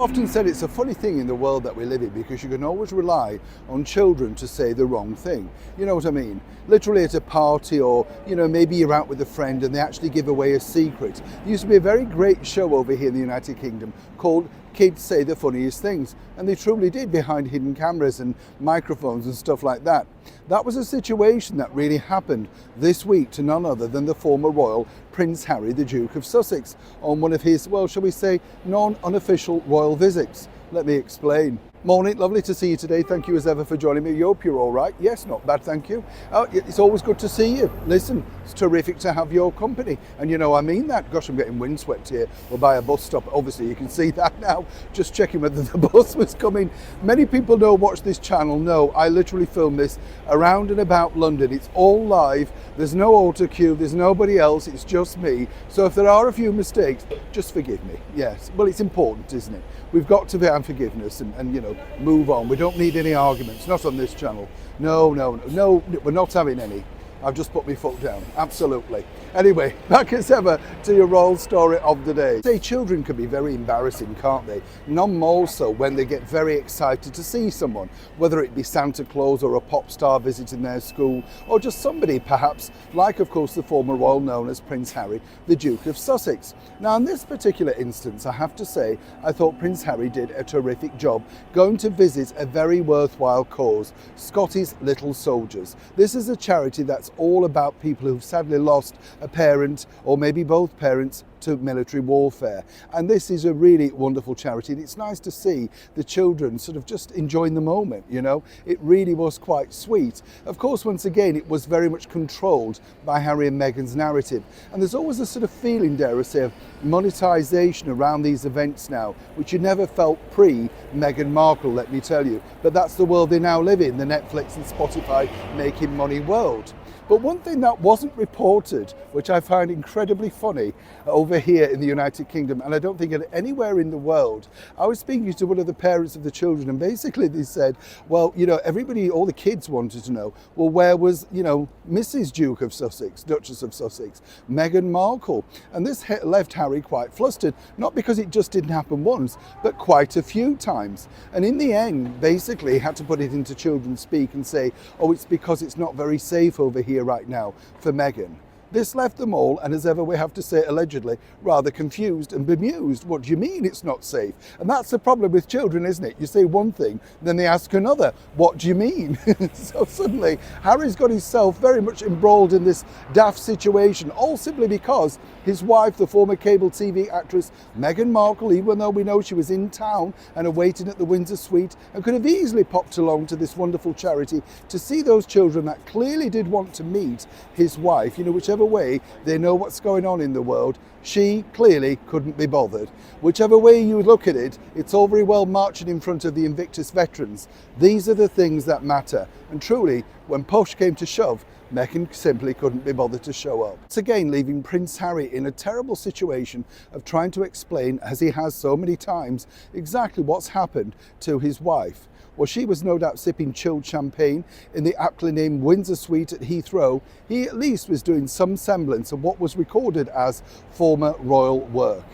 Often said it's a funny thing in the world that we live in because you can always rely on children to say the wrong thing. You know what I mean? Literally at a party, or maybe you're out with a friend and they actually give away a secret. There used to be a very great show over here in the United Kingdom called Kids Say the Funniest Things, and they truly did, behind hidden cameras and microphones and stuff like that. That was a situation that really happened this week to none other than the former royal Prince Harry, the Duke of Sussex, on one of his, well, shall we say, non-unofficial royal visits. Let me explain. Morning, lovely to see you today. Thank you as ever for joining me. Hope you're all right. Yes, not bad, thank you. It's always good to see you. Listen, it's terrific to have your company. And I mean that. Gosh, I'm getting windswept here. We're by a bus stop. Obviously, you can see that now. Just checking whether the bus was coming. Many people watch this channel know I literally film this around and about London. It's all live. There's no auto cue. There's nobody else. It's just me. So if there are a few mistakes, just forgive me. Yes. Well, it's important, isn't it? We've got to have forgiveness and move on. We don't need any arguments, not on this channel. No, we're not having any. I've just put my foot down, absolutely. Anyway, back as ever to your royal story of the day. Say children can be very embarrassing, can't they? None more so when they get very excited to see someone, whether it be Santa Claus or a pop star visiting their school, or just somebody perhaps, like of course the former royal known as Prince Harry, the Duke of Sussex. Now in this particular instance, I have to say, I thought Prince Harry did a terrific job going to visit a very worthwhile cause, Scotty's Little Soldiers. This is a charity that's all about people who've sadly lost a parent or maybe both parents to military warfare, and this is a really wonderful charity, and it's nice to see the children sort of just enjoying the moment. It really was quite sweet. Of course, once again, it was very much controlled by Harry and Meghan's narrative, and there's always a sort of feeling, dare I say, of monetization around these events now, which you never felt pre-Meghan Markle, let me tell you. But that's the world they now live in, the Netflix and Spotify making money world. But one thing that wasn't reported, which I find incredibly funny over here in the United Kingdom, and I don't think anywhere in the world, I was speaking to one of the parents of the children, and basically they said, well, everybody, all the kids wanted to know, well, where was, Mrs. Duke of Sussex, Duchess of Sussex, Meghan Markle? And this left Harry quite flustered, not because it just didn't happen once, but quite a few times. And in the end, basically, he had to put it into children's speak and say, oh, it's because it's not very safe over here right now for Meghan. This left them all, and as ever we have to say allegedly, rather confused and bemused. What do you mean it's not safe? And that's the problem with children, isn't it? You say one thing, then they ask another. What do you mean? So suddenly Harry's got himself very much embroiled in this daft situation, all simply because his wife, the former cable TV actress Meghan Markle, even though we know she was in town and awaiting at the Windsor suite and could have easily popped along to this wonderful charity to see those children that clearly did want to meet his wife, whichever way they know what's going on in the world, she clearly couldn't be bothered. Whichever way you look at it, it's all very well marching in front of the Invictus veterans. These are the things that matter. And truly, when push came to shove, Meghan simply couldn't be bothered to show up. It's again leaving Prince Harry in a terrible situation of trying to explain, as he has so many times, exactly what's happened to his wife. Well, she was no doubt sipping chilled champagne in the aptly named Windsor suite at Heathrow. He at least was doing some semblance of what was recorded as former royal work.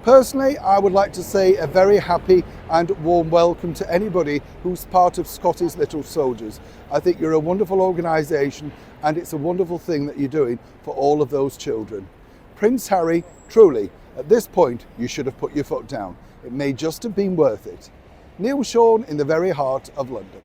Personally, I would like to say a very happy and warm welcome to anybody who's part of Scotty's Little Soldiers. I think you're a wonderful organisation, and it's a wonderful thing that you're doing for all of those children. Prince Harry, truly, at this point, you should have put your foot down. It may just have been worth it. Neil Sean in the very heart of London.